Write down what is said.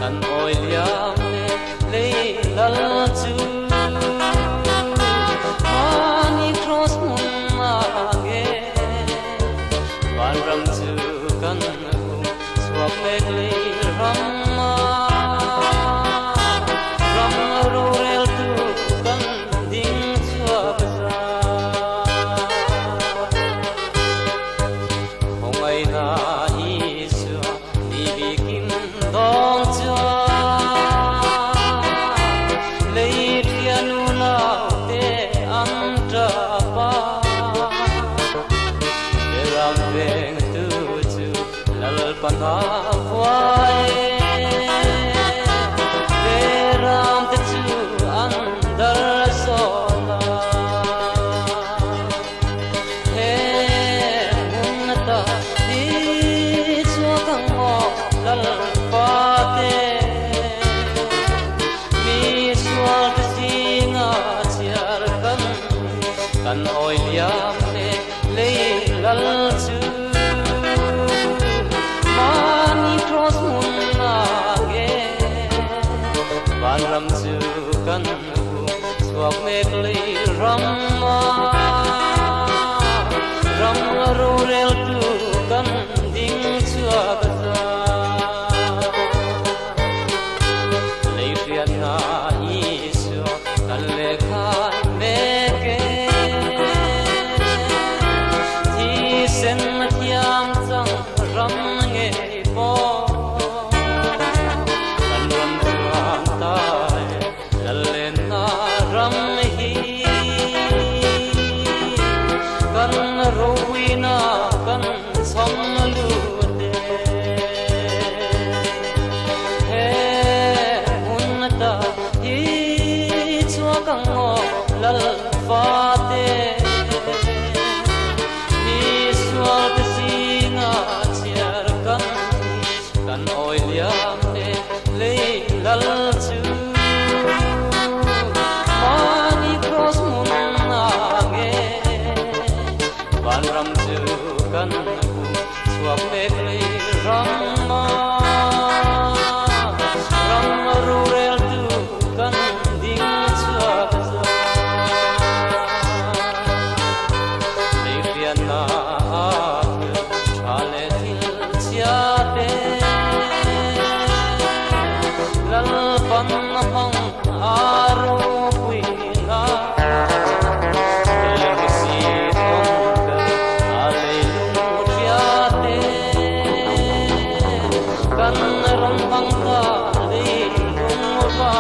kan oi liam le lal chu mani cross mun na ge ban ram chu kan swap me le ram ro rel tu kan ding swap sa hong ai na isu ni bikin dong cha le rianu la te am tra pa de ram veng tu chu lal pan ha vai de ram te chu andar so la he unta di chu kang mo lal pa te mi swal te singa chiar kan oi liam le lal chu mani cross mun na ge ban ram chu kan swak me le ram ro rel tu kan ding chua ga le rian na isu kan le khan me ke thi sen thiam chang ram nge po kan ram chuan ta le na ram hi kan ro wina kan som lu de he unta hi chua kang mo lal fa te ni swal te singa chiar kan oi liam le lal chu mani cross mun na ge ban ram chu kan swak me le ram ro rel tu kan ding chua le rian na ale thil chia te lal pan hong aro puina le si ton ale lu chia te kan ram hang ta le lu ba